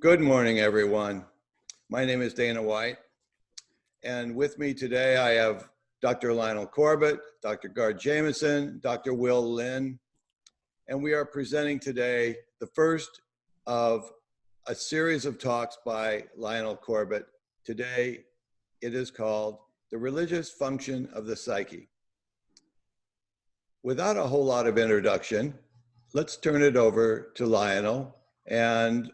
Good morning, everyone. My name is Dana White, and with me today I have Dr. Lionel Corbett, Dr. Gard Jameson, Dr. Will Lynn, and we are presenting today the first of a series of talks by Lionel Corbett. Today it is called The Religious Function of the Psyche. Without a whole lot of introduction, let's turn it over to Lionel, and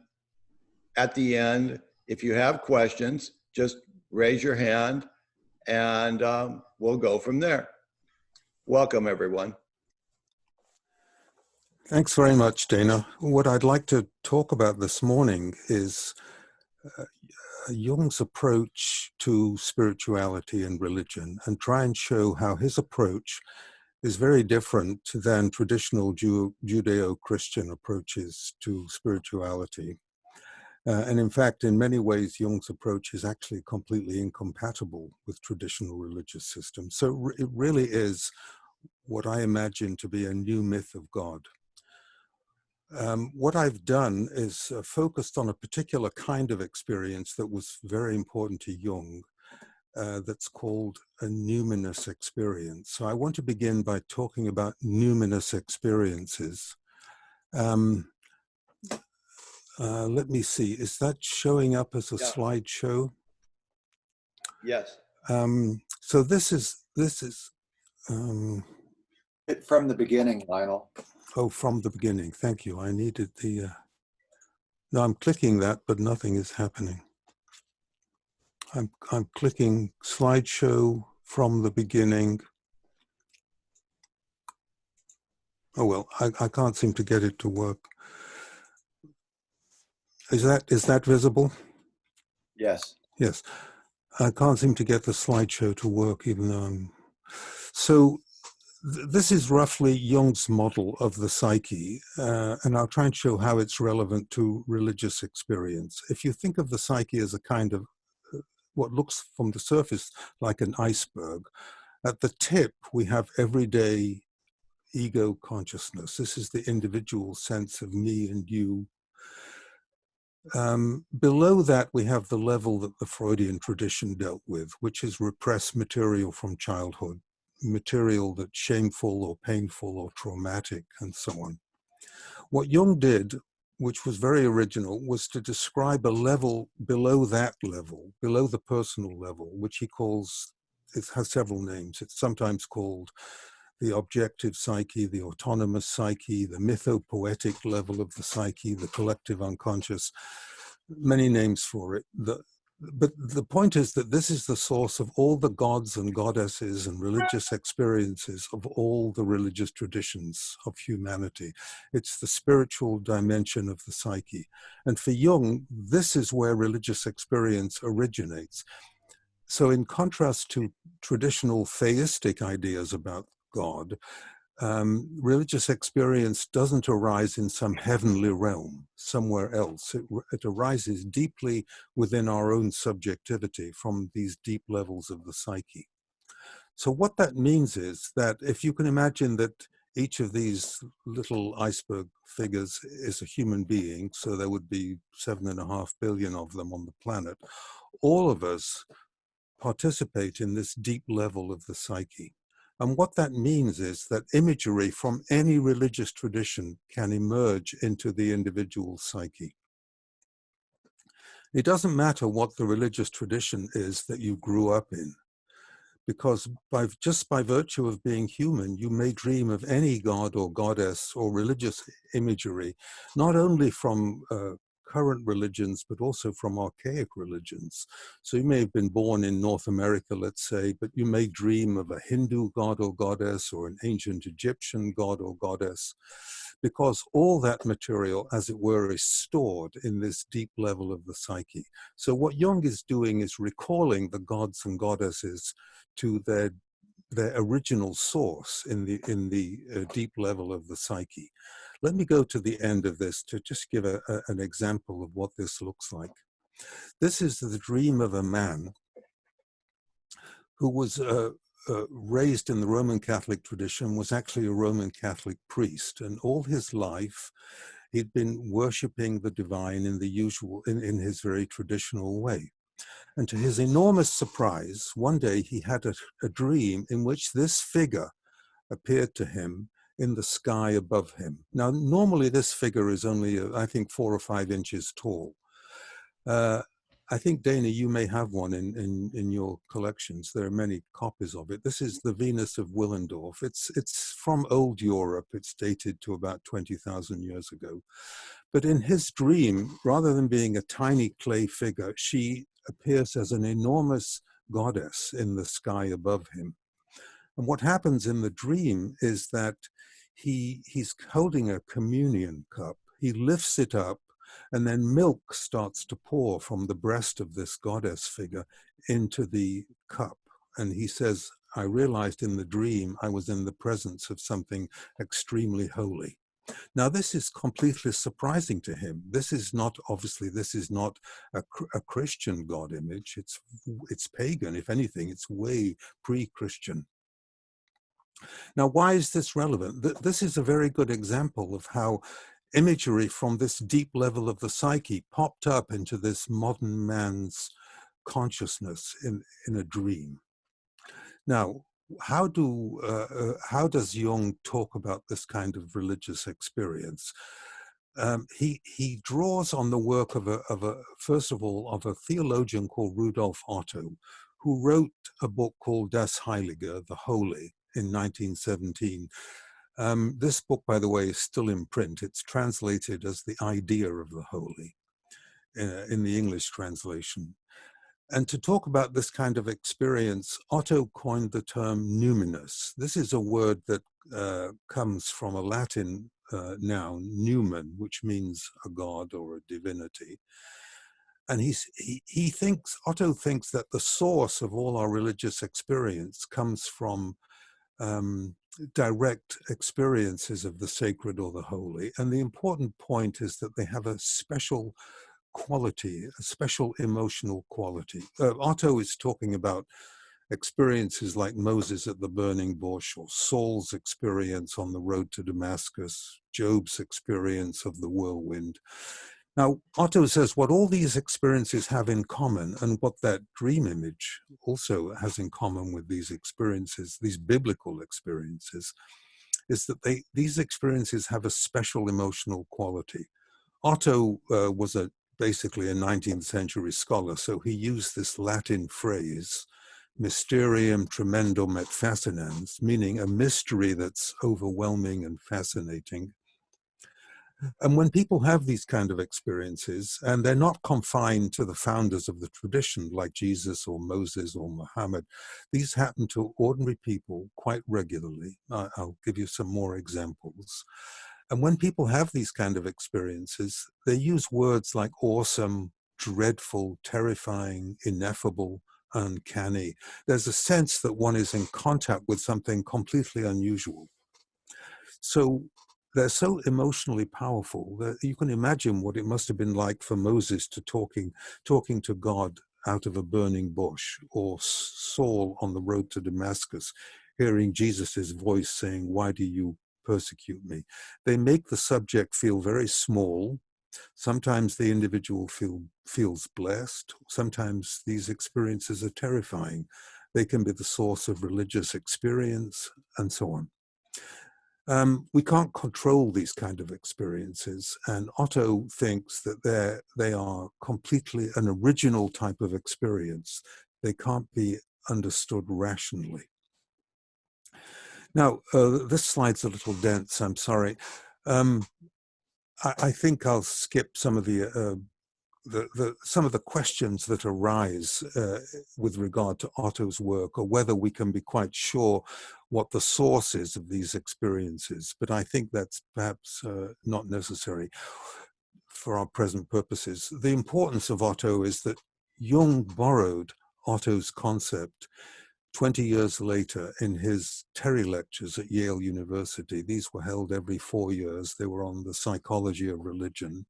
at the end, if you have questions, just raise your hand and we'll go from there. Welcome, everyone. Thanks very much, Dana. What I'd like to talk about this morning is Jung's approach to spirituality and religion, and try and show how his approach is very different than traditional Judeo-Christian approaches to spirituality. And in fact, in many ways, Jung's approach is actually completely incompatible with traditional religious systems. So it really is what I imagine to be a new myth of God. What I've done is focused on a particular kind of experience that was very important to Jung, that's called a numinous experience. So I want to begin by talking about numinous experiences. Let me see, is that showing up as a slideshow? Yes. So this is From the beginning, Lionel. Oh, from the beginning. Thank you. I needed the, no, I'm clicking that, but nothing is happening. I'm clicking slideshow from the beginning. Oh, well, I can't seem to get it to work. Is that visible? Yes. Yes. I can't seem to get the slideshow to work, even though I'm... So this is roughly Jung's model of the psyche, and I'll try and show how it's relevant to religious experience. If you think of the psyche as a kind of what looks from the surface like an iceberg, at the tip we have everyday ego consciousness. This is the individual sense of me and you. Below that, we have the level that the Freudian tradition dealt with, which is repressed material from childhood, material that's shameful or painful or traumatic, and so on. What Jung did, which was very original, was to describe a level below that level, below the personal level, which he calls, it has several names. It's sometimes called the objective psyche, the autonomous psyche, the mythopoetic level of the psyche, the collective unconscious, many names for it. But the point is that this is the source of all the gods and goddesses and religious experiences of all the religious traditions of humanity. It's the spiritual dimension of the psyche. And for Jung, this is where religious experience originates. So in contrast to traditional theistic ideas about God, religious experience doesn't arise in some heavenly realm, somewhere else. It arises deeply within our own subjectivity from these deep levels of the psyche. So what that means is that if you can imagine that each of these little iceberg figures is a human being, so there would be 7.5 billion of them on the planet, all of us participate in this deep level of the psyche. And what that means is that imagery from any religious tradition can emerge into the individual psyche. It doesn't matter what the religious tradition is that you grew up in, because just by virtue of being human, you may dream of any god or goddess or religious imagery, not only from current religions, but also from archaic religions. So you may have been born in North America, let's say, but you may dream of a Hindu god or goddess or an ancient Egyptian god or goddess, because all that material, as it were, is stored in this deep level of the psyche. So what Jung is doing is recalling the gods and goddesses to their original source in the deep level of the psyche. Let me go to the end of this to just give an example of what this looks like. This is the dream of a man who was raised in the Roman Catholic tradition, was actually a Roman Catholic priest, and all his life He'd been worshipping the divine in the usual, in his very traditional way. And to his enormous surprise, one day he had a dream in which this figure appeared to him in the sky above him. Now, normally this figure is only, I think, 4 or 5 inches tall. I think, Dana, you may have one in your collections. There are many copies of it. This is the Venus of Willendorf. It's from old Europe. It's dated to about 20,000 years ago. But in his dream, rather than being a tiny clay figure, she appears as an enormous goddess in the sky above him. And what happens in the dream is that he's holding a communion cup. He lifts it up, and then milk starts to pour from the breast of this goddess figure into the cup. And he says, I realized in the dream I was in the presence of something extremely holy. Now, this is completely surprising to him. This is not, obviously, this is not a Christian God image. It's pagan. If anything, it's way pre-Christian. Now, why is this relevant? This is a very good example of how imagery from this deep level of the psyche popped up into this modern man's consciousness in a dream. Now, how does Jung talk about this kind of religious experience? He draws on the work first of all, of a theologian called Rudolph Otto, who wrote a book called Das Heilige, the Holy, in 1917. This book, by the way, is still in print. It's translated as The Idea of the Holy in the English translation. And to talk about this kind of experience, Otto coined the term numinous. This is a word that comes from a Latin noun, numen, which means a god or a divinity. And Otto thinks that the source of all our religious experience comes from direct experiences of the sacred or the holy. And the important point is that they have a special quality, a special emotional quality. Otto is talking about experiences like Moses at the burning bush, or Saul's experience on the road to Damascus, Job's experience of the whirlwind. Now, Otto says what all these experiences have in common, and what that dream image also has in common with these experiences, these biblical experiences, is that these experiences have a special emotional quality. Otto was basically a 19th century scholar, so he used this Latin phrase, mysterium tremendum et fascinans, meaning a mystery that's overwhelming and fascinating. And when people have these kind of experiences, and they're not confined to the founders of the tradition like Jesus or Moses or Muhammad, these happen to ordinary people quite regularly. I'll give you some more examples. And when people have these kind of experiences, they use words like awesome, dreadful, terrifying, ineffable, uncanny. There's a sense that one is in contact with something completely unusual. So they're so emotionally powerful that you can imagine what it must have been like for Moses to talking to God out of a burning bush, or Saul on the road to Damascus, hearing Jesus's voice saying, "Why do you persecute me?" They make the subject feel very small. Sometimes the individual feels blessed. Sometimes these experiences are terrifying. They can be the source of religious experience, and so on. We can't control these kind of experiences, and Otto thinks that they are completely an original type of experience. They can't be understood rationally. Now, this slide's a little dense, I'm sorry. I think I'll skip some of the questions that arise with regard to Otto's work, or whether we can be quite sure what the source is of these experiences. But I think that's perhaps not necessary for our present purposes. The importance of Otto is that Jung borrowed Otto's concept 20 years later in his Terry lectures at Yale University. These were held every 4 years. They were on the psychology of religion.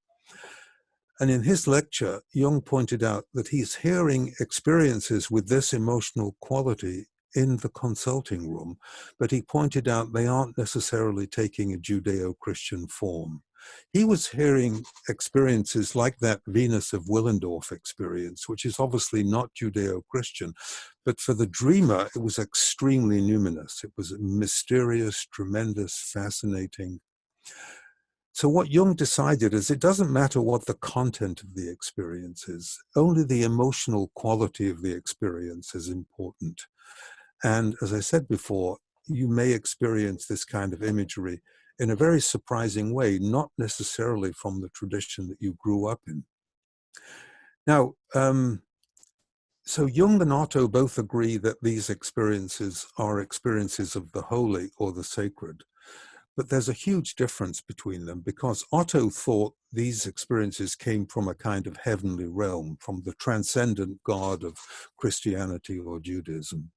And in his lecture, Jung pointed out that he's hearing experiences with this emotional quality in the consulting room, but he pointed out they aren't necessarily taking a Judeo-Christian form. He was hearing experiences like that Venus of Willendorf experience, which is obviously not Judeo-Christian, but for the dreamer, it was extremely numinous. It was mysterious, tremendous, fascinating. So what Jung decided is it doesn't matter what the content of the experience is, only the emotional quality of the experience is important. And as I said before, you may experience this kind of imagery in a very surprising way, not necessarily from the tradition that you grew up in. Now, so Jung and Otto both agree that these experiences are experiences of the holy or the sacred. But there's a huge difference between them because Otto thought these experiences came from a kind of heavenly realm, from the transcendent God of Christianity or Judaism.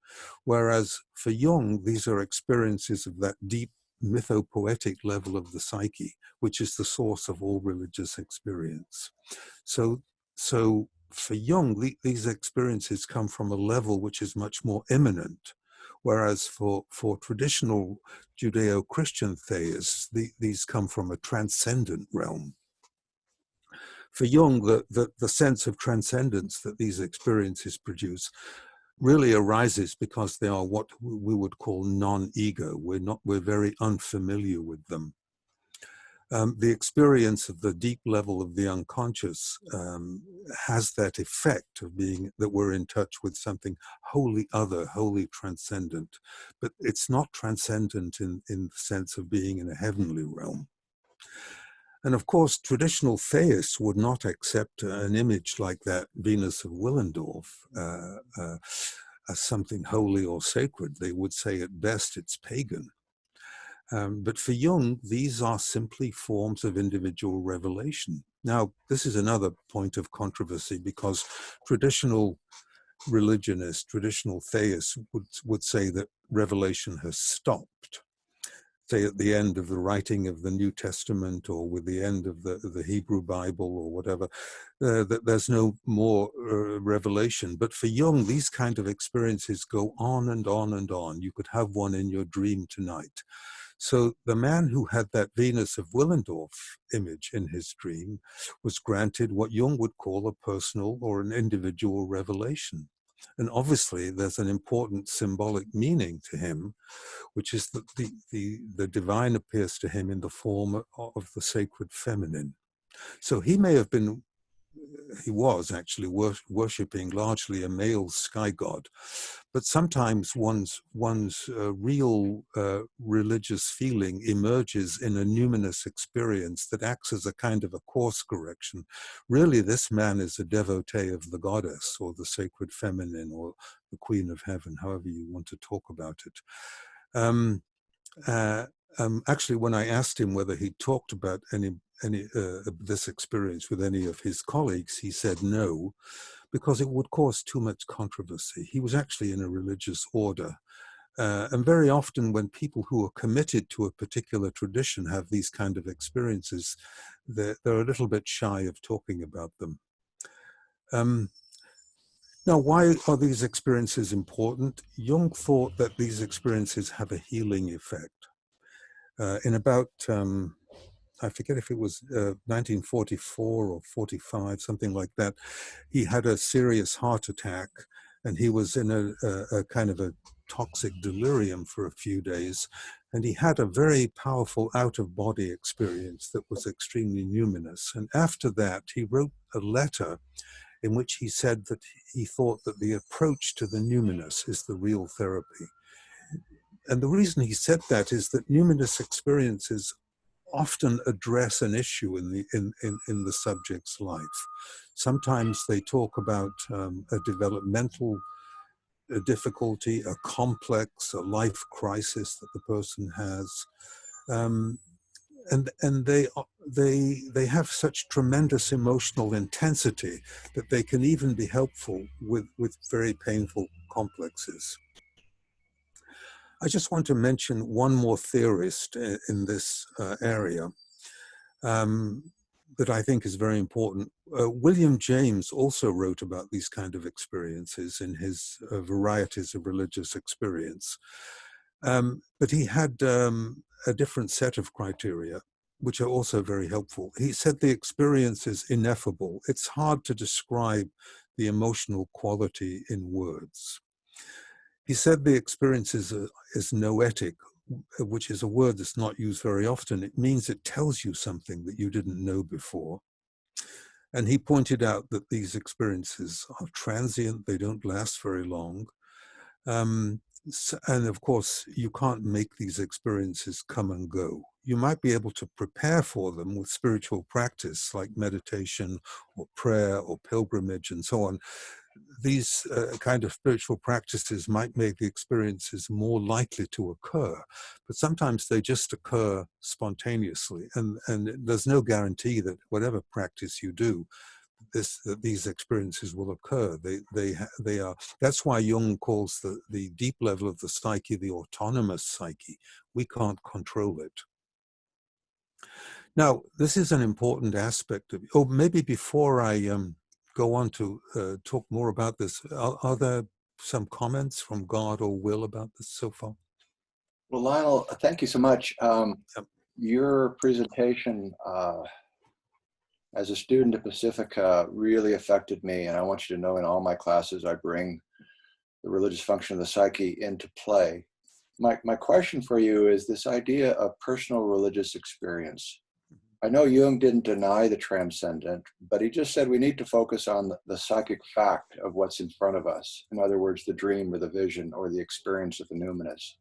Whereas for Jung, these are experiences of that deep mythopoetic level of the psyche, which is the source of all religious experience. So for Jung, these experiences come from a level which is much more immanent. Whereas for traditional Judeo-Christian theists, these come from a transcendent realm. For Jung, the sense of transcendence that these experiences produce really arises because they are what we would call non-ego. We're very unfamiliar with them. The experience of the deep level of the unconscious has that effect of being that we're in touch with something wholly other, wholly transcendent. But it's not transcendent in the sense of being in a heavenly realm. And of course, traditional theists would not accept an image like that Venus of Willendorf as something holy or sacred. They would say at best it's pagan. But for Jung, these are simply forms of individual revelation. Now, this is another point of controversy because traditional religionists, traditional theists would say that revelation has stopped, say at the end of the writing of the New Testament or with the end of the Hebrew Bible or whatever, that there's no more revelation. But for Jung, these kind of experiences go on and on and on. You could have one in your dream tonight. So the man who had that Venus of Willendorf image in his dream was granted what Jung would call a personal or an individual revelation. And obviously there's an important symbolic meaning to him, which is that the divine appears to him in the form of the sacred feminine. So he may have been, he was actually worshipping largely a male sky god, but sometimes one's real religious feeling emerges in a numinous experience that acts as a kind of a course correction. Really, this man is a devotee of the goddess or the sacred feminine or the queen of heaven, however you want to talk about it. Actually, when I asked him whether he talked about any this experience with any of his colleagues, he said no, because it would cause too much controversy. He was actually in a religious order. And very often when people who are committed to a particular tradition have these kind of experiences, they're a little bit shy of talking about them. Now, why are these experiences important? Jung thought that these experiences have a healing effect. In about, I forget if it was 1944 or 45, something like that, he had a serious heart attack and he was in a kind of a toxic delirium for a few days. And he had a very powerful out-of-body experience that was extremely numinous. And after that, he wrote a letter in which he said that he thought that the approach to the numinous is the real therapy. And the reason he said that is that numinous experiences often address an issue in the subject's life. Sometimes they talk about a developmental difficulty, a complex, a life crisis that the person has. And they have such tremendous emotional intensity that they can even be helpful with very painful complexes. I just want to mention one more theorist in this area that I think is very important. William James also wrote about these kind of experiences in his Varieties of Religious Experience. But he had a different set of criteria. which are also very helpful. He said the experience is ineffable. It's hard to describe the emotional quality in words. He said the experience is noetic, which is a word that's not used very often. It means it tells you something that you didn't know before. And he pointed out that these experiences are transient, they don't last very long. And of course, you can't make these experiences come and go. You might be able to prepare for them with spiritual practice like meditation or prayer or pilgrimage and so on. These kind of spiritual practices might make the experiences more likely to occur, but sometimes they just occur spontaneously. And there's no guarantee that whatever practice you do, these experiences will occur. They are. That's why Jung calls the deep level of the psyche the autonomous psyche. We can't control it. Now, this is an important aspect of. Oh, maybe before I go on to talk more about this, are there some comments from God or Will about this so far? Well, Lionel, thank you so much. Yep. Your presentation as a student at Pacifica really affected me, and I want you to know in all my classes I bring the religious function of the psyche into play. My question for you is this idea of personal religious experience. I know Jung didn't deny the transcendent, but he just said we need to focus on the psychic fact of what's in front of us. In other words, the dream or the vision or the experience of the numinous.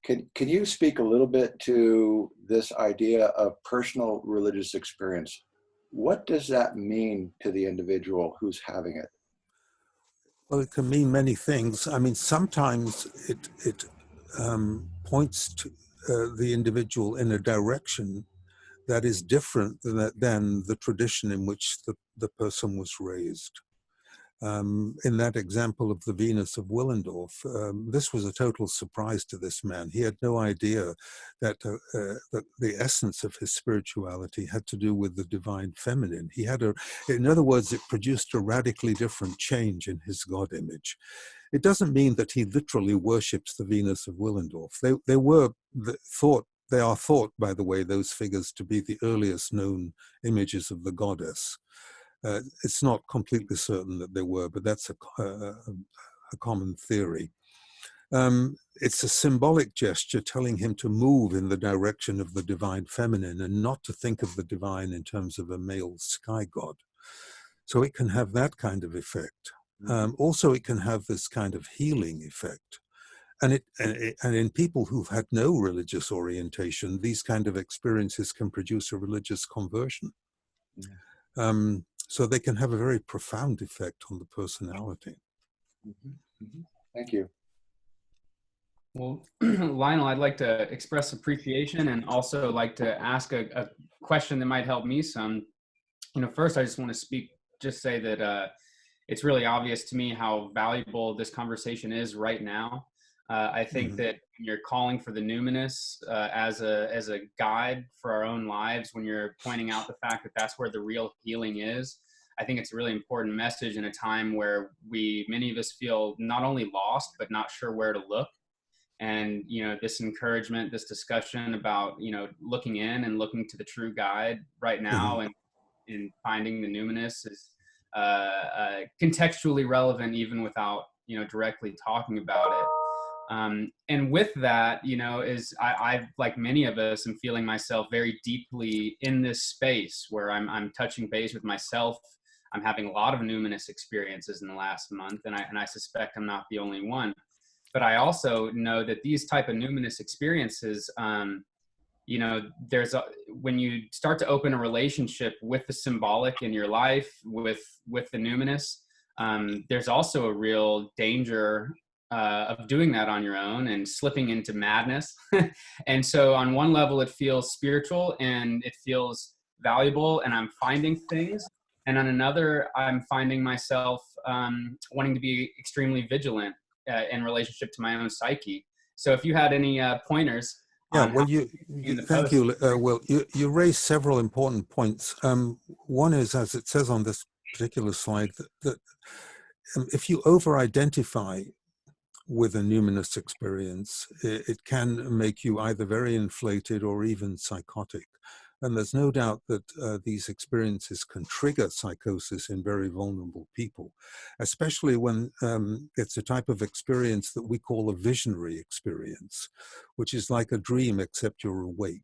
Can you speak a little bit to this idea of personal religious experience? What does that mean to the individual who's having it? Well, it can mean many things. I mean, sometimes it points to the individual in a direction that is different than the tradition in which the person was raised. In that example of the Venus of Willendorf, this was a total surprise to this man. He had no idea that the essence of his spirituality had to do with the divine feminine. In other words, it produced a radically different change in his God image. It doesn't mean that he literally worships the Venus of Willendorf. They are thought, by the way, those figures to be the earliest known images of the goddess. It's not completely certain that they were, but that's a common theory. It's a symbolic gesture telling him to move in the direction of the divine feminine and not to think of the divine in terms of a male sky god. So it can have that kind of effect. Also, it can have this kind of healing effect. And in people who've had no religious orientation, these kind of experiences can produce a religious conversion. So they can have a very profound effect on the personality. Thank you. Well, Lionel, I'd like to express appreciation and also like to ask a question that might help me some. First, I just want to say that it's really obvious to me how valuable this conversation is right now. I think that when you're calling for the numinous as a guide for our own lives, when you're pointing out the fact that that's where the real healing is, I think it's a really important message in a time where many of us feel not only lost, but not sure where to look. And, this encouragement, this discussion about, looking in and looking to the true guide right now and finding the numinous is contextually relevant even without, directly talking about it. And with that, I like many of us, am feeling myself very deeply in this space where I'm touching base with myself. I'm having a lot of numinous experiences in the last month, and I suspect I'm not the only one. But I also know that these type of numinous experiences, when you start to open a relationship with the symbolic in your life, with the numinous, there's also a real danger of doing that on your own and slipping into madness. And so on one level, it feels spiritual and it feels valuable and I'm finding things. And on another, I'm finding myself wanting to be extremely vigilant in relationship to my own psyche. So if you had any pointers. Yeah, well, thank you, Will. You raised several important points. One is, as it says on this particular slide, that if you over-identify with a numinous experience, it can make you either very inflated or even psychotic. And there's no doubt that these experiences can trigger psychosis in very vulnerable people, especially when it's a type of experience that we call a visionary experience, which is like a dream except you're awake.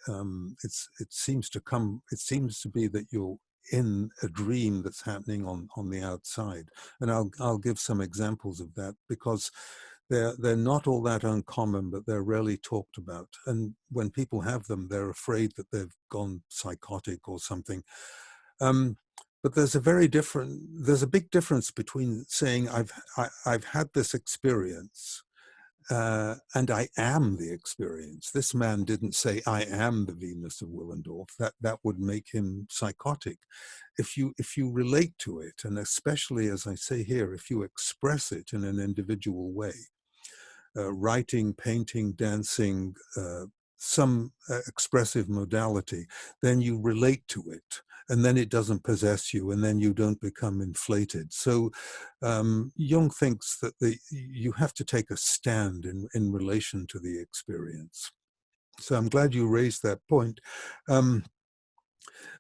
It seems to be that you're in a dream that's happening on the outside. And I'll give some examples of that, because they're not all that uncommon, but they're rarely talked about. And when people have them, they're afraid that they've gone psychotic or something. But there's a big difference between saying I've had this experience and I am the experience. This man didn't say I am the Venus of Willendorf. That would make him psychotic. If you relate to it, and especially, as I say here, if you express it in an individual way, writing, painting, dancing, some expressive modality, then you relate to it, and then it doesn't possess you, and then you don't become inflated. So Jung thinks that you have to take a stand in relation to the experience. So I'm glad you raised that point. And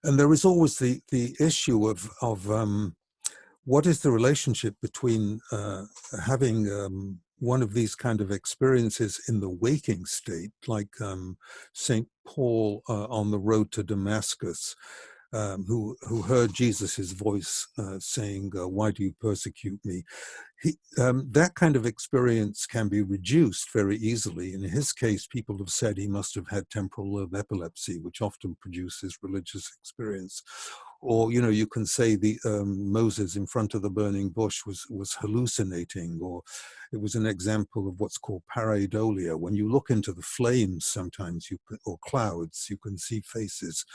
there is always the issue of what is the relationship between having one of these kind of experiences in the waking state, like St. Paul on the road to Damascus, who heard Jesus's voice saying, "Why do you persecute me?" That kind of experience can be reduced very easily. In his case, people have said he must have had temporal lobe epilepsy, which often produces religious experience. Or, you can say the Moses in front of the burning bush was hallucinating, or it was an example of what's called pareidolia. When you look into the flames, sometimes or clouds, you can see faces,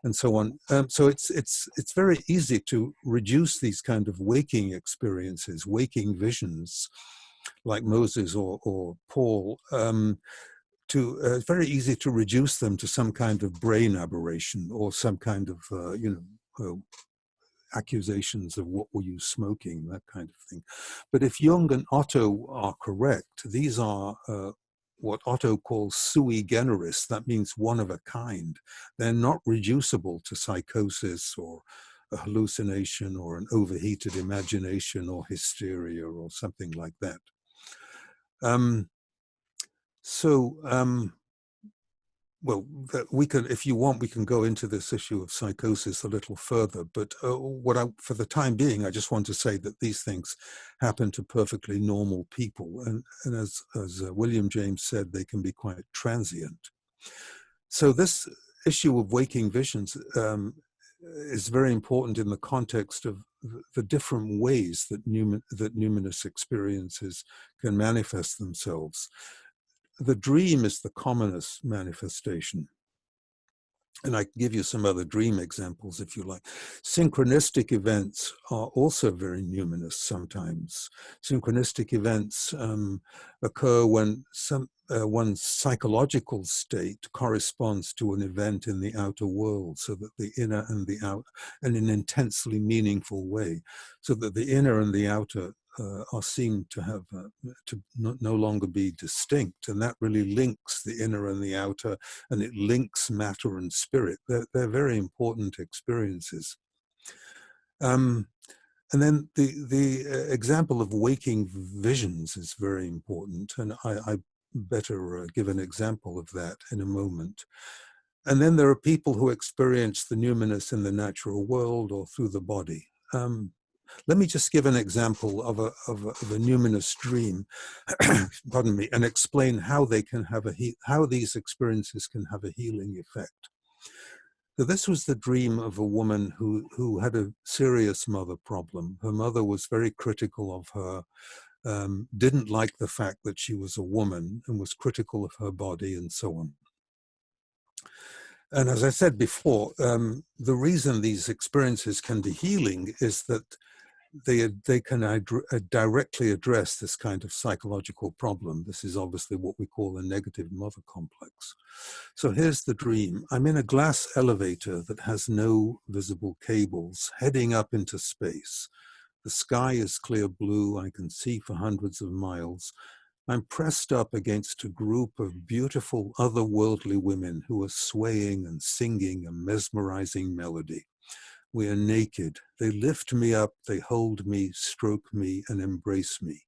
and so on. So it's very easy to reduce these kind of waking experiences, waking visions, like Moses or Paul. It's very easy to reduce them to some kind of brain aberration, or some kind of accusations of what were you smoking, that kind of thing. But if Jung and Otto are correct, these are what Otto calls sui generis. That means one of a kind. They're not reducible to psychosis or a hallucination or an overheated imagination or hysteria or something like that. Well, we can, if you want, we can go into this issue of psychosis a little further. But for the time being, I just want to say that these things happen to perfectly normal people, and as William James said, they can be quite transient. So this issue of waking visions is very important in the context of the different ways that numinous experiences can manifest themselves. The dream is the commonest manifestation. And I can give you some other dream examples if you like. Synchronistic events are also very numinous sometimes. Synchronistic events occur when one's psychological state corresponds to an event in the outer world, so that the inner and the outer, in an intensely meaningful way, so that the inner and the outer are seen to have to no longer be distinct, and that really links the inner and the outer, and it links matter and spirit. They're very important experiences. And then the example of waking visions is very important, and I better give an example of that in a moment. And then there are people who experience the numinous in the natural world or through the body. Let me just give an example of a numinous dream, pardon me, and explain how they can have how these experiences can have a healing effect. So this was the dream of a woman who had a serious mother problem. Her mother was very critical of her, didn't like the fact that she was a woman, and was critical of her body and so on. And as I said before, the reason these experiences can be healing is that they can directly address this kind of psychological problem. This is obviously what we call a negative mother complex. So here's the dream. I'm in a glass elevator that has no visible cables, heading up into space. The sky is clear blue. I can see for hundreds of miles. I'm pressed up against a group of beautiful otherworldly women who are swaying and singing a mesmerizing melody. We are naked. They lift me up, they hold me, stroke me, and embrace me.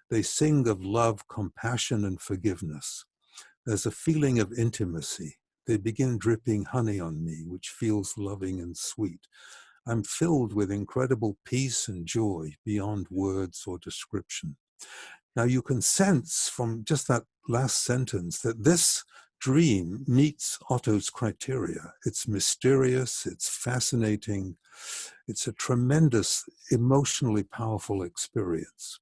They sing of love, compassion, and forgiveness. There's a feeling of intimacy. They begin dripping honey on me, which feels loving and sweet. I'm filled with incredible peace and joy beyond words or description. Now you can sense from just that last sentence that this dream meets Otto's criteria. It's mysterious, it's fascinating, it's a tremendous, emotionally powerful experience.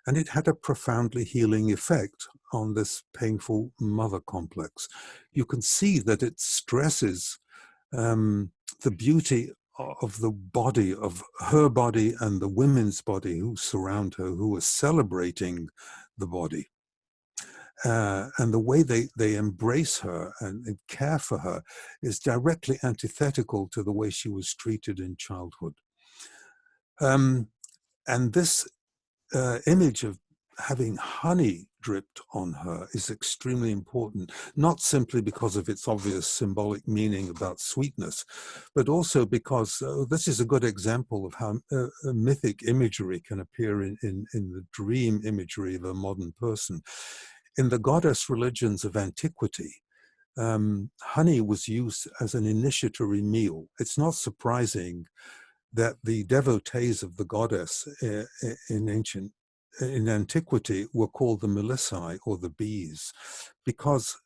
And it had a profoundly healing effect on this painful mother complex. You can see that it stresses the beauty of the body, of her body and the women's body who surround her, who are celebrating the body. And the way they embrace her and care for her is directly antithetical to the way she was treated in childhood. And this image of having honey dripped on her is extremely important, not simply because of its obvious symbolic meaning about sweetness, but also because this is a good example of how mythic imagery can appear in the dream imagery of a modern person. In the goddess religions of antiquity, honey was used as an initiatory meal. It's not surprising that the devotees of the goddess in antiquity were called the Melissae, or the bees, because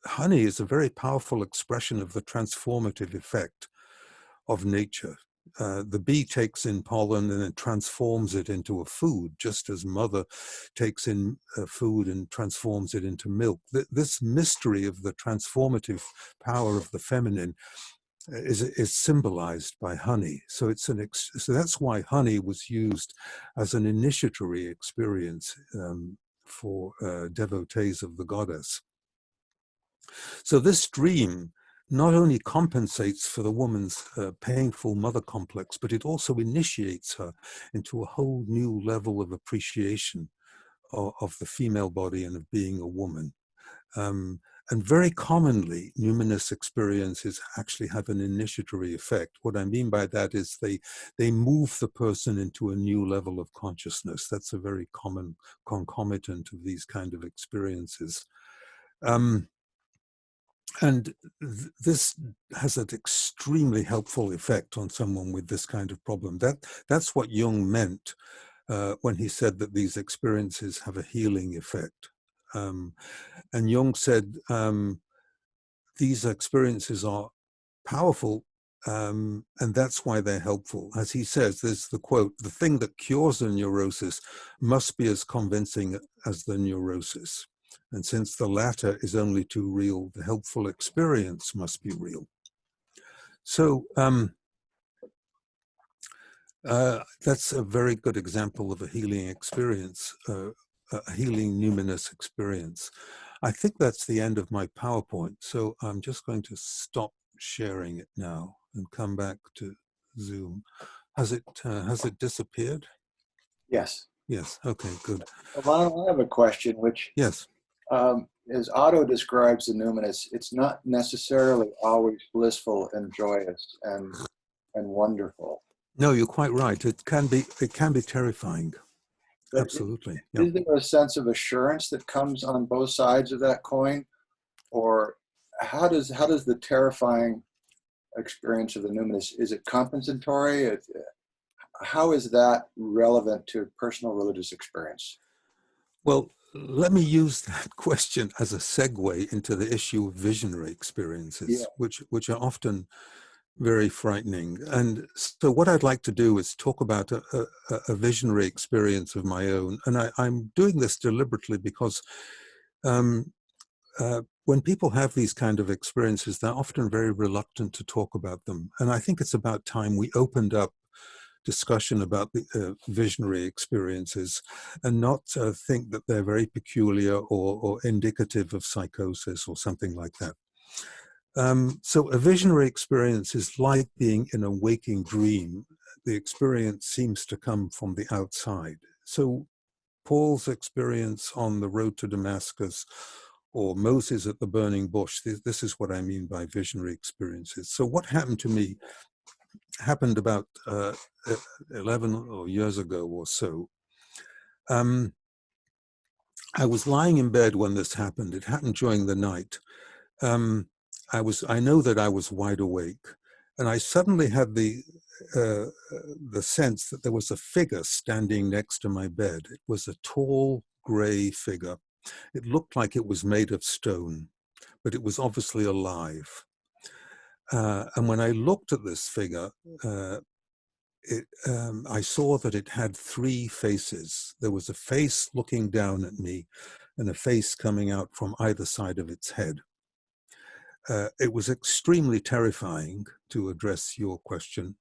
honey is a very powerful expression of the transformative effect of nature. The bee takes in pollen and then transforms it into a food, just as mother takes in food and transforms it into milk. This mystery of the transformative power of the feminine is symbolized by honey. So so that's why honey was used as an initiatory experience for devotees of the goddess. So this dream not only compensates for the woman's painful mother complex, but it also initiates her into a whole new level of appreciation of the female body and of being a woman. And very commonly, numinous experiences actually have an initiatory effect. What I mean by that is they move the person into a new level of consciousness. That's a very common concomitant of these kind of experiences. And this has an extremely helpful effect on someone with this kind of problem. That's what Jung meant when he said that these experiences have a healing effect. And Jung said these experiences are powerful, and that's why they're helpful. As he says, there's the quote, "The thing that cures a neurosis must be as convincing as the neurosis. And since the latter is only too real, the helpful experience must be real." So that's a very good example of a healing experience, a healing numinous experience. I think that's the end of my PowerPoint. So I'm just going to stop sharing it now and come back to Zoom. Has it disappeared? Yes. Yes. Okay, good. Well, I have a question, which Yes. as Otto describes the numinous, it's not necessarily always blissful and joyous and wonderful. No, you're quite right. It can be terrifying. But Absolutely. Is there a sense of assurance that comes on both sides of that coin? Or how does the terrifying experience of the numinous, is it compensatory? How is that relevant to personal religious experience? Well, let me use that question as a segue into the issue of visionary experiences, which are often very frightening. And so what I'd like to do is talk about a visionary experience of my own. And I'm doing this deliberately because when people have these kind of experiences, they're often very reluctant to talk about them. And I think it's about time we opened up discussion about the visionary experiences and not think that they're very peculiar or indicative of psychosis or something like that. So a visionary experience is like being in a waking dream. The experience seems to come from the outside. So Paul's experience on the road to Damascus, or Moses at the burning bush. This is what I mean by visionary experiences. So what happened to me happened about 11 years ago or so. I was lying in bed when this happened. It happened during the night. I know that I was wide awake, and I suddenly had the sense that there was a figure standing next to my bed. It was a tall, gray figure. It looked like it was made of stone, but it was obviously alive. And when I looked at this figure, I saw that it had three faces. There was a face looking down at me and a face coming out from either side of its head. It was extremely terrifying, to address your question.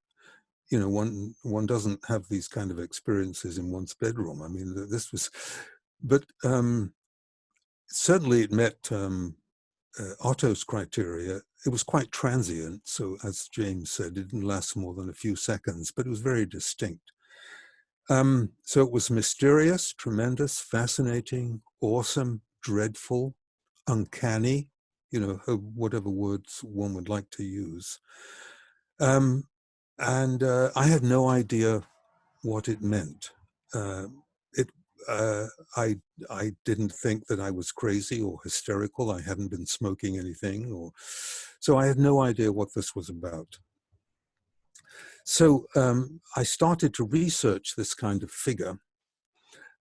You know, one doesn't have these kind of experiences in one's bedroom. I mean, this was, but certainly it met Otto's criteria. It was quite transient. So as James said, it didn't last more than a few seconds, but it was very distinct. So it was mysterious, tremendous, fascinating, awesome, dreadful, uncanny, you know, whatever words one would like to use. And I had no idea what it meant. I didn't think that I was crazy or hysterical. I hadn't been smoking anything, so I had no idea what this was about. So I started to research this kind of figure.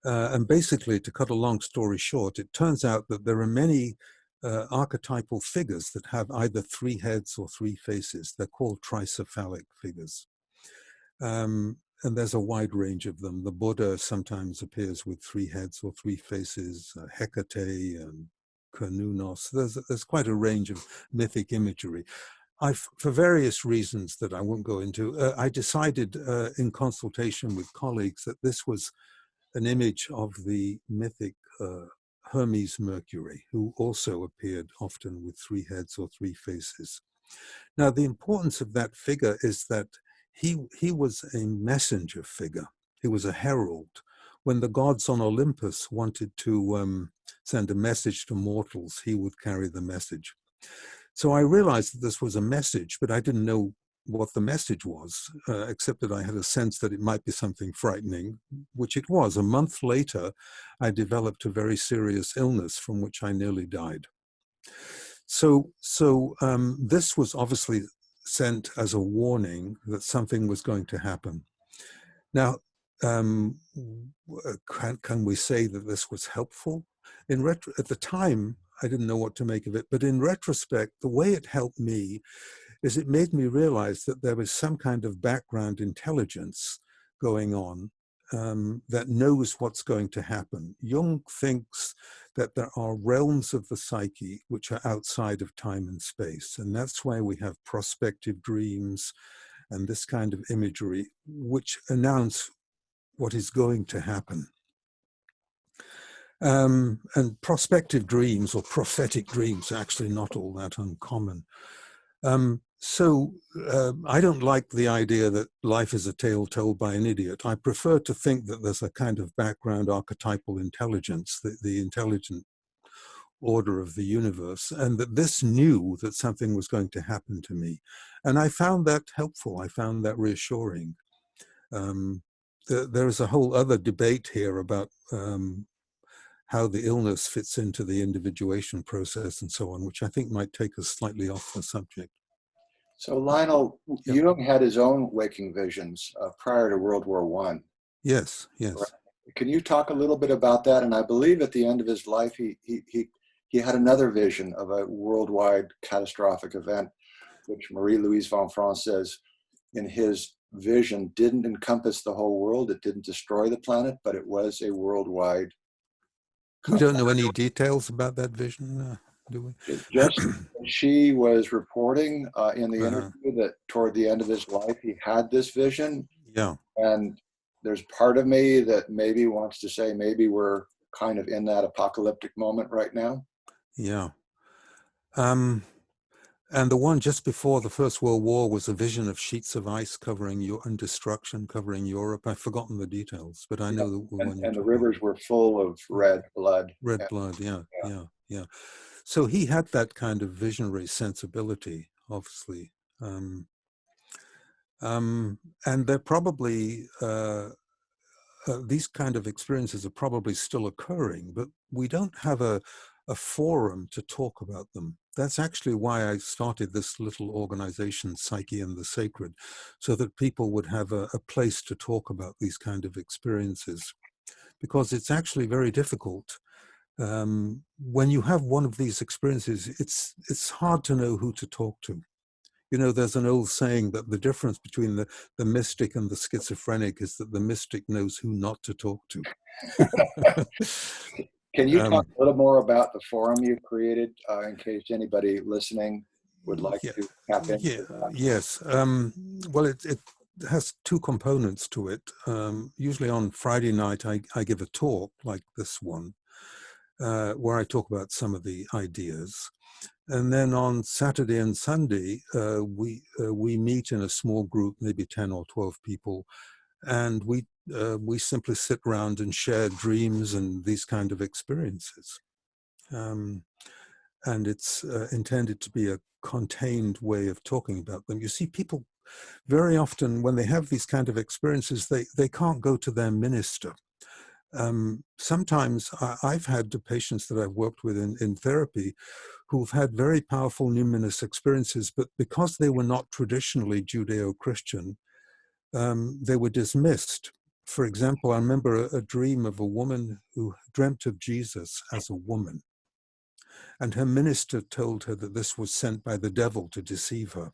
And basically, to cut a long story short, it turns out that there are many archetypal figures that have either three heads or three faces. They're called tricephalic figures. And there's a wide range of them. The Buddha sometimes appears with three heads or three faces, Hecate and Kernunos. There's quite a range of mythic imagery. For various reasons that I won't go into, I decided in consultation with colleagues that this was an image of the mythic Hermes Mercury, who also appeared often with three heads or three faces. Now, the importance of that figure is that he was a messenger figure. He was a herald. When the gods on Olympus wanted to send a message to mortals, he would carry the message. So I realized that this was a message, but I didn't know what the message was, except that I had a sense that it might be something frightening, which it was. A month later, I developed a very serious illness from which I nearly died. So this was obviously sent as a warning that something was going to happen. Now, can we say that this was helpful? At the time, I didn't know what to make of it, but in retrospect, the way it helped me is it made me realize that there was some kind of background intelligence going on that knows what's going to happen. Jung thinks that there are realms of the psyche which are outside of time and space, and that's why we have prospective dreams and this kind of imagery which announce what is going to happen. And prospective dreams or prophetic dreams are actually not all that uncommon. So I don't like the idea that life is a tale told by an idiot. I prefer to think that there's a kind of background archetypal intelligence, the intelligent order of the universe, and that this knew that something was going to happen to me. And I found that helpful. I found that reassuring. There is a whole other debate here about how the illness fits into the individuation process and so on, which I think might take us slightly off the subject. So Lionel, Yep. Jung had his own waking visions prior to World War I. Yes, yes. Right. Can you talk a little bit about that? And I believe at the end of his life, he had another vision of a worldwide catastrophic event, which Marie-Louise von France says in his vision didn't encompass the whole world. It didn't destroy the planet, but it was a worldwide. We don't know any details about that vision, do we? Just she was reporting in the interview that toward the end of his life, he had this vision. Yeah. And there's part of me that maybe wants to say maybe we're kind of in that apocalyptic moment right now. Yeah. And the one just before the First World War was a vision of sheets of ice covering and destruction covering Europe. I've forgotten the details, but I know the one you're And the talking rivers were full of red blood. Red Yeah. blood, yeah, Yeah. yeah, yeah. So he had that kind of visionary sensibility, obviously. And they're probably, these kind of experiences are probably still occurring, but we don't have a forum to talk about them. That's actually why I started this little organization, Psyche and the Sacred, so that people would have a place to talk about these kind of experiences, because it's actually very difficult. When you have one of these experiences, it's hard to know who to talk to. You know, there's an old saying that the difference between the mystic and the schizophrenic is that the mystic knows who not to talk to. Can you talk a little more about the forum you've created in case anybody listening would like to tap into that? Yes. Well, it has two components to it. Usually on Friday night, I give a talk like this one, where I talk about some of the ideas. And then on Saturday and Sunday, we meet in a small group, maybe 10 or 12 people, and we simply sit around and share dreams and these kind of experiences. And it's intended to be a contained way of talking about them. You see, people very often, when they have these kind of experiences, they can't go to their minister. Sometimes I've had patients that I've worked with in therapy who've had very powerful numinous experiences, but because they were not traditionally Judeo-Christian, they were dismissed. For example, I remember a dream of a woman who dreamt of Jesus as a woman, and her minister told her that this was sent by the devil to deceive her.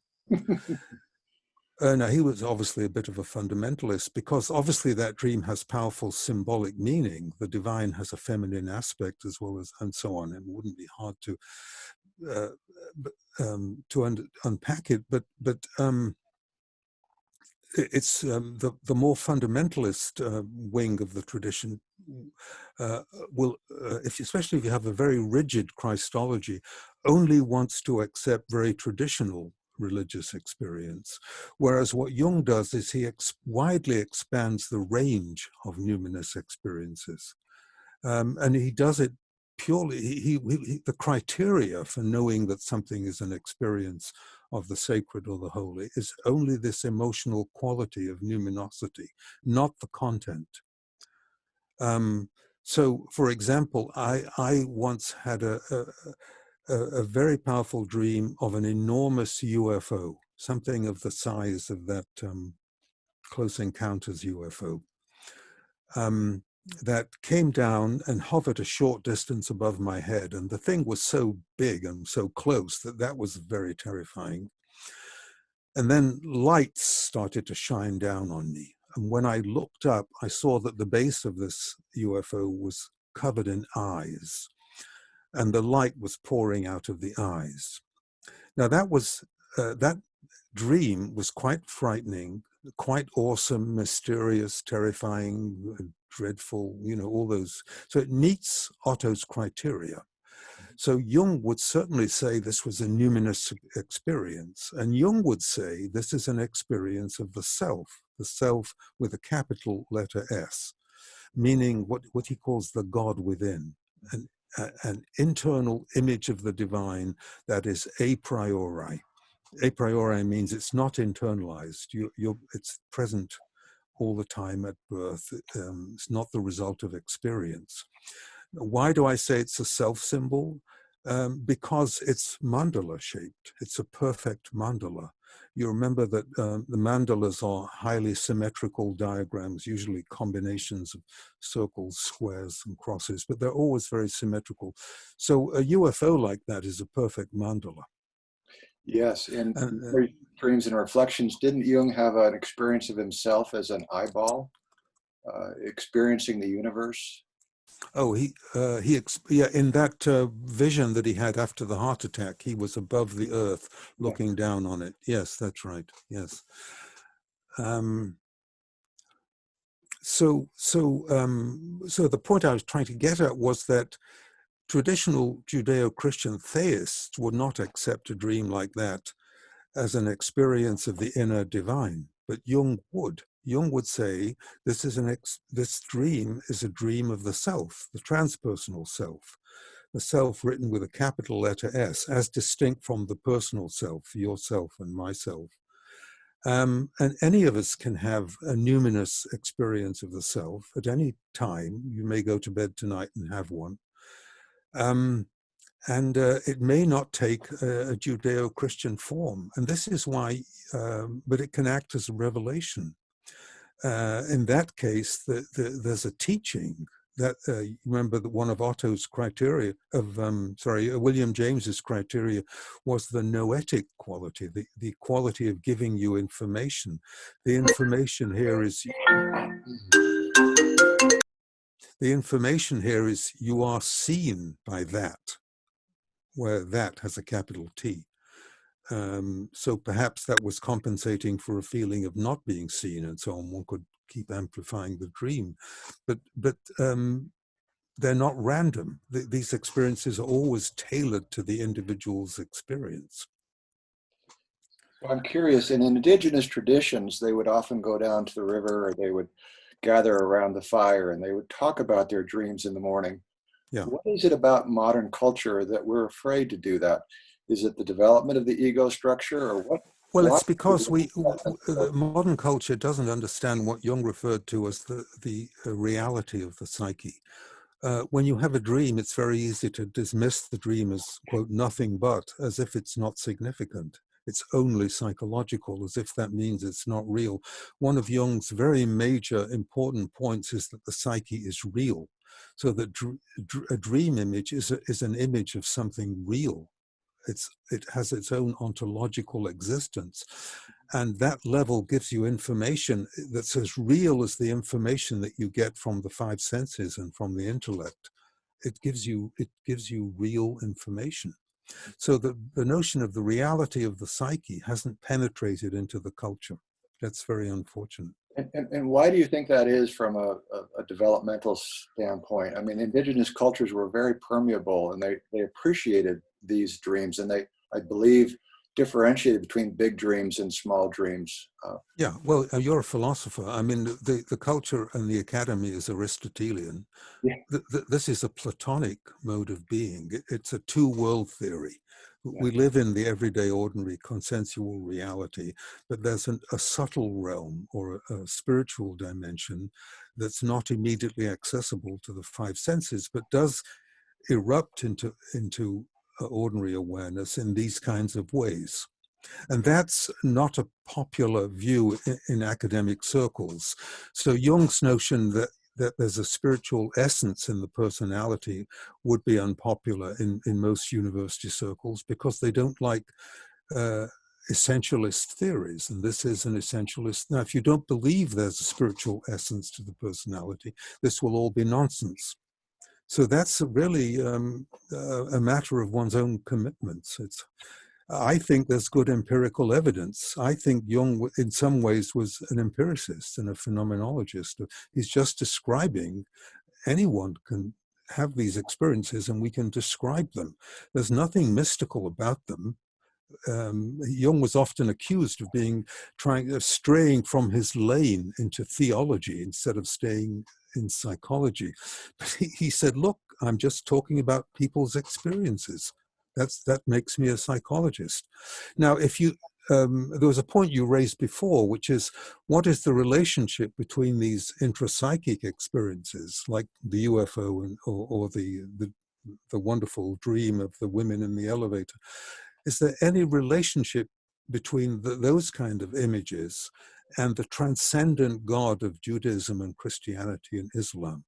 Now, he was obviously a bit of a fundamentalist, because obviously that dream has powerful symbolic meaning. The divine has a feminine aspect as well as, and so on. It wouldn't be hard to unpack it, but it's the more fundamentalist wing of the tradition will, especially if you have a very rigid Christology, only wants to accept very traditional religious experience. Whereas what Jung does is he widely expands the range of numinous experiences. And he does it purely, the criteria for knowing that something is an experience of the sacred or the holy is only this emotional quality of numinosity, not the content. So, for example, I once had a very powerful dream of an enormous UFO, something of the size of that Close Encounters UFO, that came down and hovered a short distance above my head. And the thing was so big and so close that was very terrifying. And then lights started to shine down on me. And when I looked up, I saw that the base of this UFO was covered in eyes, and the light was pouring out of the eyes. Now that dream was quite frightening, quite awesome, mysterious, terrifying, dreadful, you know, all those. So it meets Otto's criteria. So Jung would certainly say this was a numinous experience. And Jung would say this is an experience of the self with a capital letter S, meaning what he calls the God within, an internal image of the divine that is a priori. A priori means it's not internalized. It's present all the time at birth. It's not the result of experience. Why do I say it's a self symbol? Because it's mandala shaped. It's a perfect mandala. You remember that the mandalas are highly symmetrical diagrams, usually combinations of circles, squares, and crosses, but they're always very symmetrical. So a UFO like that is a perfect mandala. Yes, in Dreams and Reflections, didn't Jung have an experience of himself as an eyeball, experiencing the universe? Oh, in that vision that he had after the heart attack, he was above the earth, looking down on it. Yes, that's right. Yes. So the point I was trying to get at was that traditional Judeo-Christian theists would not accept a dream like that as an experience of the inner divine, but Jung would. Jung would say this dream is a dream of the self, the transpersonal self, the self written with a capital letter S, as distinct from the personal self, yourself and myself. And any of us can have a numinous experience of the self at any time. You may go to bed tonight and have one. It may not take a Judeo-Christian form. And this is why, but it can act as a revelation. In that case, there's a teaching that, remember that one of Otto's criteria William James's criteria was the noetic quality, the quality of giving you information. The information here is, you are seen by that, where that has a capital T. So perhaps that was compensating for a feeling of not being seen, and so on. One could keep amplifying the dream, but they're not random. These experiences are always tailored to the individual's experience. Well, I'm curious, in indigenous traditions, they would often go down to the river, or they would gather around the fire, and they would talk about their dreams in the morning. Yeah. What is it about modern culture that we're afraid to do that? Is it the development of the ego structure, or what? Well, it's because modern culture doesn't understand what Jung referred to as the reality of the psyche. When you have a dream, it's very easy to dismiss the dream as, quote, nothing but, as if it's not significant. It's only psychological, as if that means it's not real. One of Jung's very major important points is that the psyche is real. So that a dream image is an image of something real. It has its own ontological existence. And that level gives you information that's as real as the information that you get from the five senses and from the intellect. It gives you real information. So the notion of the reality of the psyche hasn't penetrated into the culture. That's very unfortunate. And why do you think that is from a developmental standpoint? I mean, indigenous cultures were very permeable, and they appreciated these dreams, and they, I believe, differentiated between big dreams and small dreams. Yeah, well, you're a philosopher. I mean, the culture and the academy is Aristotelian. Yeah. This is a Platonic mode of being. It's a two-world theory. We live in the everyday, ordinary, consensual reality, but there's a subtle realm or a spiritual dimension that's not immediately accessible to the five senses, but does erupt into ordinary awareness in these kinds of ways. And that's not a popular view in academic circles. So Jung's notion that there's a spiritual essence in the personality would be unpopular in most university circles, because they don't like essentialist theories. And this is an essentialist. Now, if you don't believe there's a spiritual essence to the personality, this will all be nonsense. So that's really a matter of one's own commitments. I think there's good empirical evidence. I think Jung, in some ways, was an empiricist and a phenomenologist. He's just describing, anyone can have these experiences and we can describe them. There's nothing mystical about them. Jung was often accused of straying from his lane into theology instead of staying in psychology. But he said, look, I'm just talking about people's experiences. That makes me a psychologist. Now, if you, there was a point you raised before, which is, what is the relationship between these intrapsychic experiences, like the UFO or the wonderful dream of the women in the elevator? Is there any relationship between those kind of images and the transcendent God of Judaism and Christianity and Islam?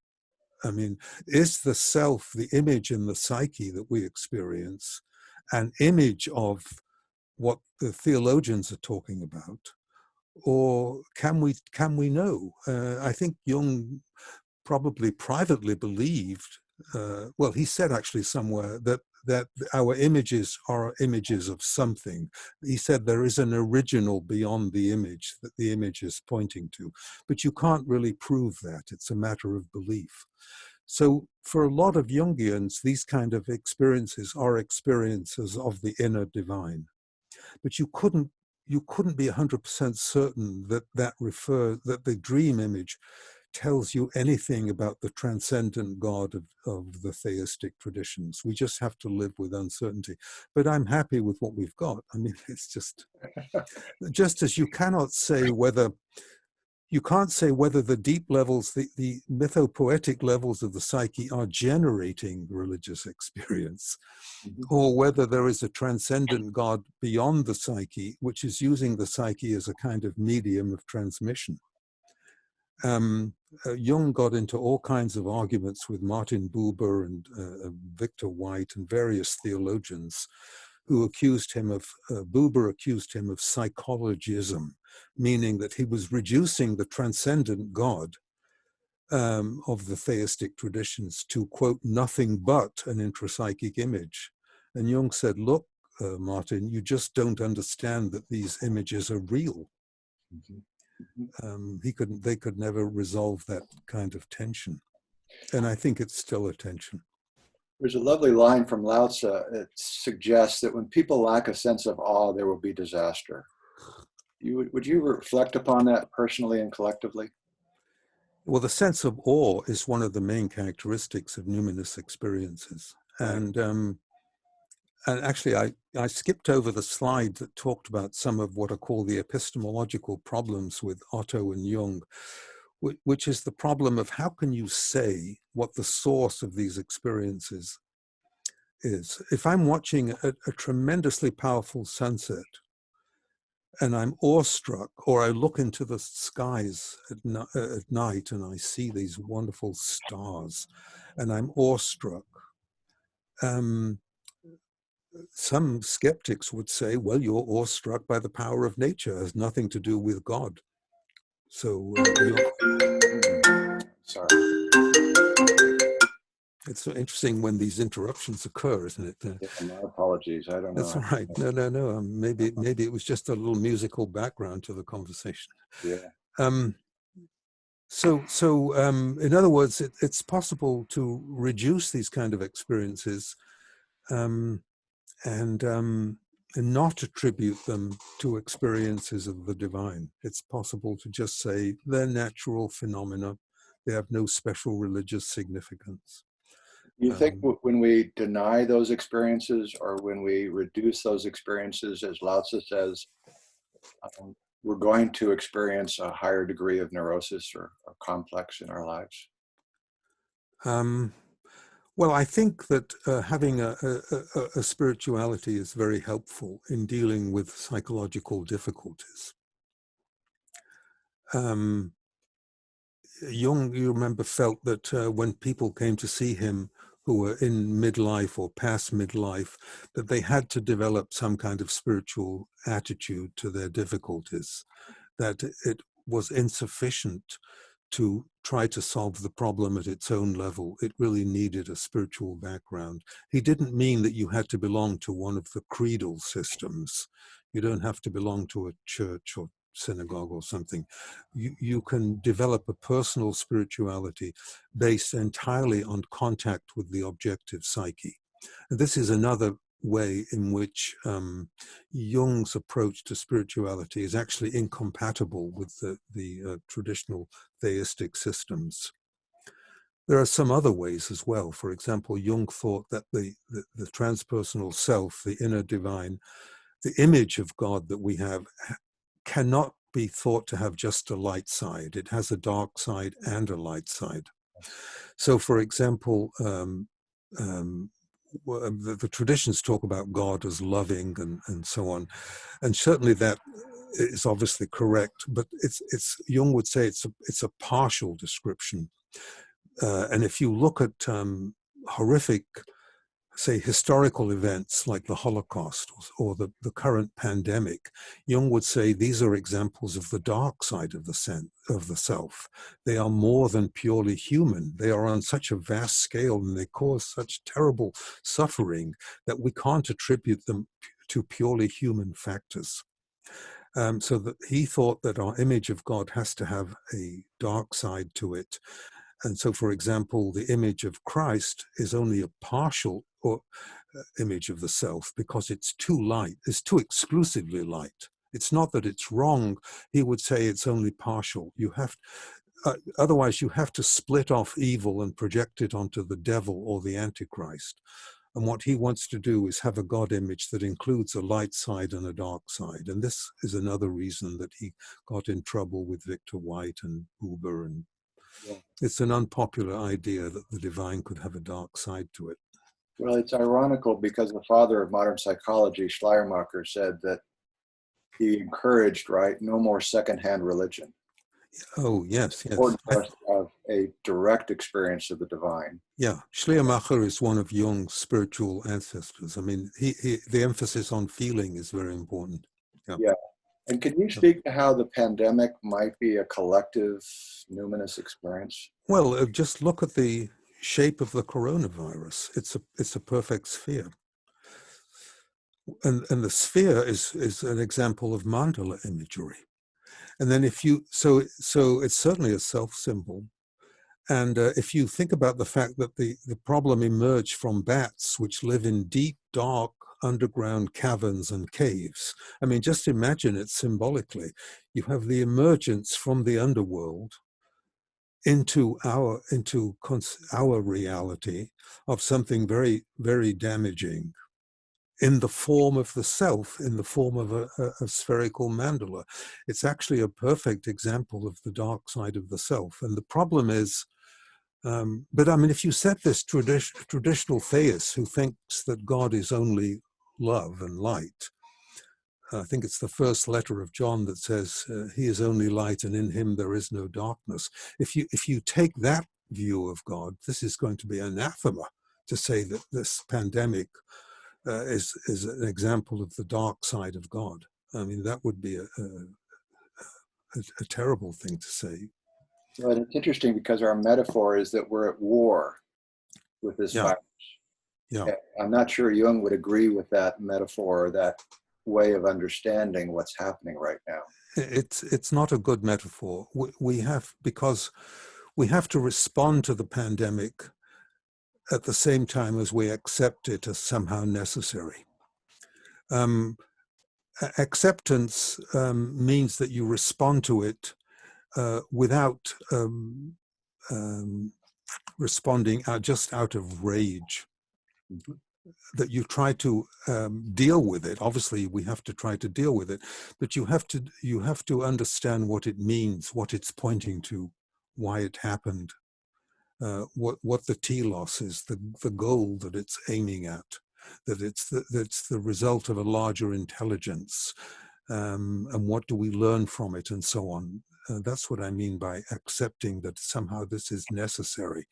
I mean, is the self, the image in the psyche that we experience, an image of what the theologians are talking about? Or can we know? I think Jung probably privately believed, well, he said actually somewhere that our images are images of something. He said there is an original beyond the image that the image is pointing to, but you can't really prove that. It's a matter of belief. So for a lot of Jungians, these kind of experiences are experiences of the inner divine. But you couldn't be 100% certain that that the dream image tells you anything about the transcendent God of the theistic traditions. We just have to live with uncertainty. But I'm happy with what we've got. I mean, it's just as you can't say whether the deep levels, the mythopoetic levels of the psyche are generating religious experience, or whether there is a transcendent God beyond the psyche, which is using the psyche as a kind of medium of transmission. Jung got into all kinds of arguments with Martin Buber and Victor White and various theologians who accused him of, Buber accused him of psychologism, meaning that he was reducing the transcendent God of the theistic traditions to, quote, nothing but an intrapsychic image. And Jung said, look, Martin, you just don't understand that these images are real. They could never resolve that kind of tension. And I think it's still a tension. There's a lovely line from Lao Tzu. It suggests that when people lack a sense of awe, there will be disaster. Would you reflect upon that personally and collectively? Well, the sense of awe is one of the main characteristics of numinous experiences. And actually, I skipped over the slide that talked about some of what are called the epistemological problems with Otto and Jung, which is the problem of how can you say what the source of these experiences is. If I'm watching a tremendously powerful sunset and I'm awestruck, or I look into the skies at night and I see these wonderful stars and I'm awestruck, some skeptics would say, well, you're awestruck by the power of nature. It has nothing to do with God. So Sorry. It's so interesting when these interruptions occur, isn't it? Yeah, my apologies. I don't know. That's all right. No. Maybe it was just a little musical background to the conversation. Yeah. So in other words, it's possible to reduce these kind of experiences and not attribute them to experiences of the divine. It's possible to just say they're natural phenomena. They have no special religious significance. You think when we deny those experiences, or when we reduce those experiences, as Lao Tzu says, we're going to experience a higher degree of neurosis or complex in our lives? Well, I think that having a spirituality is very helpful in dealing with psychological difficulties. Jung, you remember, felt that when people came to see him who were in midlife or past midlife, that they had to develop some kind of spiritual attitude to their difficulties, that it was insufficient to try to solve the problem at its own level. It really needed a spiritual background. He didn't mean that you had to belong to one of the creedal systems. You don't have to belong to a church or synagogue or something. You can develop a personal spirituality based entirely on contact with the objective psyche. And this is another way in which Jung's approach to spirituality is actually incompatible with the traditional theistic systems. There are some other ways as well. For example, Jung thought that the transpersonal self, the inner divine, the image of God that we have, cannot be thought to have just a light side. It has a dark side and a light side. So, for example, the traditions talk about God as loving and so on, and certainly that is obviously correct. But it's Jung would say it's a partial description, and if you look at horrific, say, historical events like the Holocaust or the current pandemic, Jung would say these are examples of the dark side of the self. They are more than purely human. They are on such a vast scale and they cause such terrible suffering that we can't attribute them to purely human factors. So that he thought that our image of God has to have a dark side to it. And so, for example, the image of Christ is only a partial image of the self because it's too light, it's too exclusively light. It's not that it's wrong. He would say it's only partial. You have, otherwise you have to split off evil and project it onto the devil or the Antichrist. And what he wants to do is have a God image that includes a light side and a dark side. And this is another reason that he got in trouble with Victor White and Buber. And it's an unpopular idea that the divine could have a dark side to it. Well, it's ironical because the father of modern psychology, Schleiermacher, said that he encouraged, right, no more secondhand religion. Oh, yes, It's yes. important for us to have a direct experience of the divine. Yeah, Schleiermacher is one of Jung's spiritual ancestors. I mean, the emphasis on feeling is very important. Yeah. And can you speak to how the pandemic might be a collective numinous experience? Well, just look at the shape of the coronavirus. It's a perfect sphere. And the sphere is an example of mandala imagery. And then so it's certainly a self symbol. And if you think about the fact that the problem emerged from bats, which live in deep, dark, underground caverns and caves. I mean, just imagine it symbolically. You have the emergence from the underworld into our reality of something very, very damaging in the form of the self, in the form of a spherical mandala. It's actually a perfect example of the dark side of the self. And the problem is, but I mean, if you set this traditional theist who thinks that God is only love and light, I think it's the first letter of John that says he is only light and in him there is no darkness. If you take that view of God, this is going to be anathema to say that this pandemic is an example of the dark side of God. I mean, that would be a terrible thing to say. Well, it's interesting because our metaphor is that we're at war with this virus. Yeah. I'm not sure Jung would agree with that metaphor or that way of understanding what's happening right now. It's not a good metaphor. Because we have to respond to the pandemic at the same time as we accept it as somehow necessary. Acceptance means that you respond to it without responding just out of rage. Mm-hmm. That you try to deal with it. Obviously, we have to try to deal with it, but you have to understand what it means, what it's pointing to, why it happened, what the telos is, the goal that it's aiming at, that it's the result of a larger intelligence, and what do we learn from it, and so on. That's what I mean by accepting that somehow this is necessary.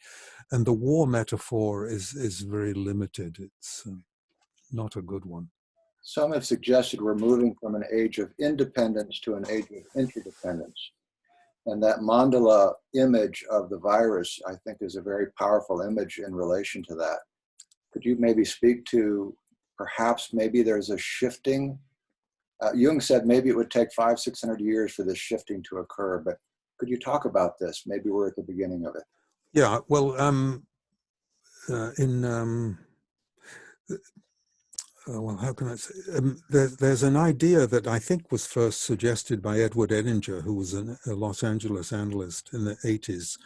And the war metaphor is very limited. It's not a good one. Some have suggested we're moving from an age of independence to an age of interdependence. And that mandala image of the virus, I think, is a very powerful image in relation to that. Could you maybe speak to perhaps maybe there's a shifting? Jung said maybe it would take 500-600 years for this shifting to occur, but could you talk about this? Maybe we're at the beginning of it. Yeah, well, well, how can I say? There's an idea that I think was first suggested by Edward Edinger, who was a Los Angeles analyst in the 80s,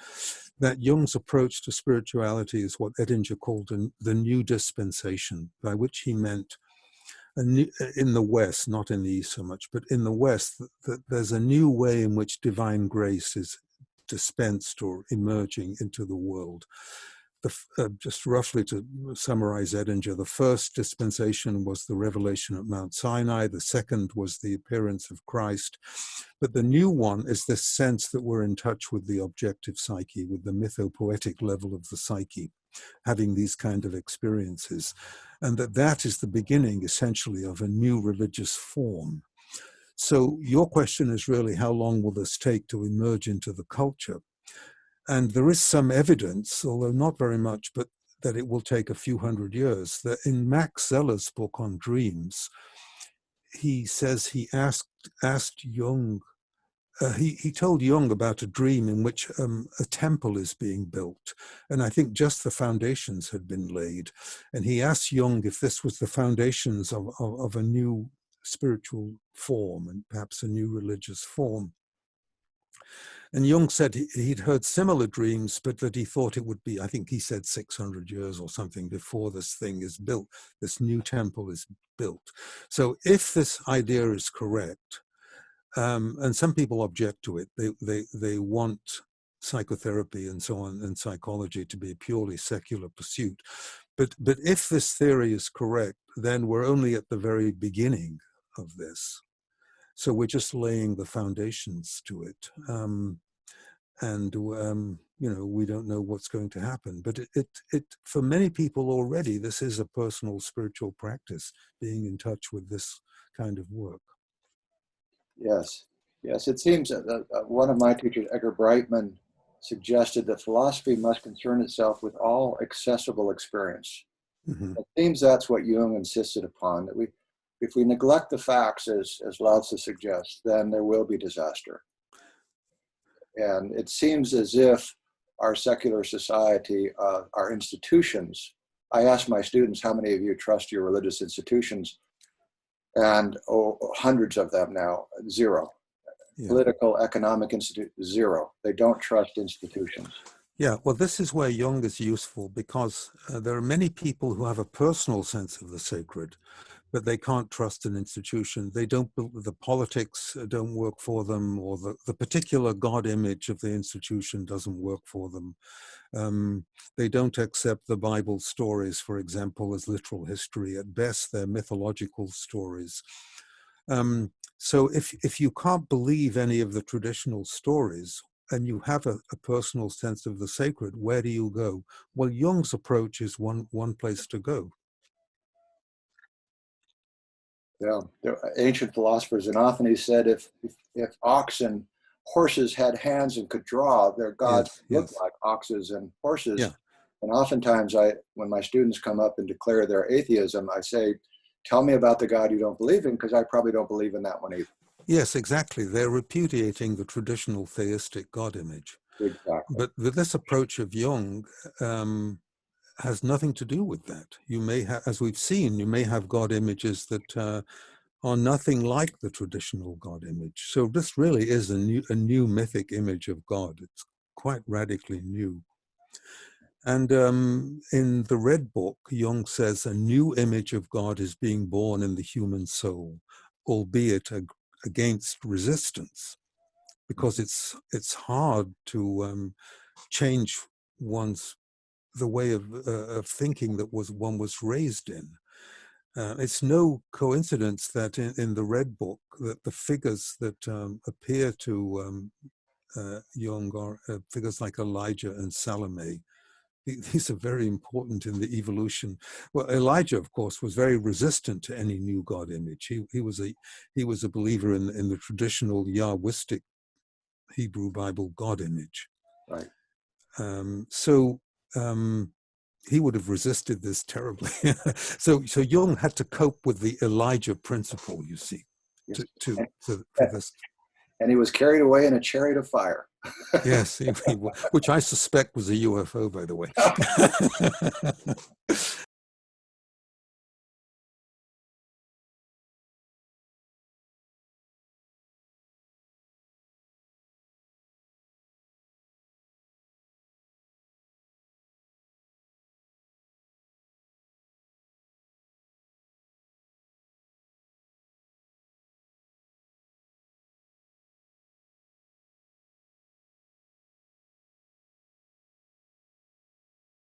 that Jung's approach to spirituality is what Edinger called the new dispensation, by which he meant in the West, not in the East so much, but in the West, that there's a new way in which divine grace is dispensed or emerging into the world. Just roughly to summarize Edinger, the first dispensation was the revelation at Mount Sinai. The second was the appearance of Christ. But the new one is this sense that we're in touch with the objective psyche, with the mythopoetic level of the psyche, having these kind of experiences. And that is the beginning, essentially, of a new religious form. So your question is really, how long will this take to emerge into the culture? And there is some evidence, although not very much, but that it will take a few hundred years. That in Max Zeller's book on dreams, he says he asked Jung he told Jung about a dream in which a temple is being built. And I think just the foundations had been laid. And he asked Jung if this was the foundations of a new spiritual form and perhaps a new religious form. And Jung said he'd heard similar dreams, but that he thought it would be, I think he said 600 years or something before this thing is built, this new temple is built. So if this idea is correct, and some people object to it, they want psychotherapy and so on and psychology to be a purely secular pursuit. But if this theory is correct, then we're only at the very beginning of this. So we're just laying the foundations to it. We don't know what's going to happen. But it for many people already, this is a personal spiritual practice, being in touch with this kind of work. Yes. It seems that one of my teachers, Edgar Brightman, suggested that philosophy must concern itself with all accessible experience. Mm-hmm. It seems that's what Jung insisted upon, that if we neglect the facts, as Lao Tzu suggests, then there will be disaster. And it seems as if our secular society, our institutions, I ask my students, how many of you trust your religious institutions? And hundreds of them now, zero. Yeah. Political, economic institute, zero. They don't trust institutions. Yeah, well, this is where Jung is useful, because there are many people who have a personal sense of the sacred, but they can't trust an institution. They don't, the politics don't work for them, or the particular God image of the institution doesn't work for them. They don't accept the Bible stories, for example, as literal history. At best, they're mythological stories. So if you can't believe any of the traditional stories, and you have a personal sense of the sacred, where do you go? Well, Jung's approach is one place to go. Yeah, there are ancient philosophers, and often he said if horses had hands and could draw, their gods looked like oxes and horses. Yeah. And oftentimes when my students come up and declare their atheism, I say, tell me about the God you don't believe in, because I probably don't believe in that one either. Yes, exactly. They're repudiating the traditional theistic God image. Exactly. But this approach of Jung has nothing to do with that. You may have, as we've seen, you may have God images that are nothing like the traditional God image. So this really is a new mythic image of God. It's quite radically new. And in the Red Book, Jung says a new image of God is being born in the human soul, albeit against resistance, because it's hard to change the way of thinking that one was raised in. It's no coincidence that in the Red Book that the figures that appear to Jung are figures like Elijah and Salome. These are very important in the evolution. Well, Elijah, of course, was very resistant to any new God image. He was a believer in the traditional Yahwistic Hebrew Bible God image. Right. He would have resisted this terribly. So Jung had to cope with the Elijah principle, you see, for this. And he was carried away in a chariot of fire. Yes, which I suspect was a UFO, by the way.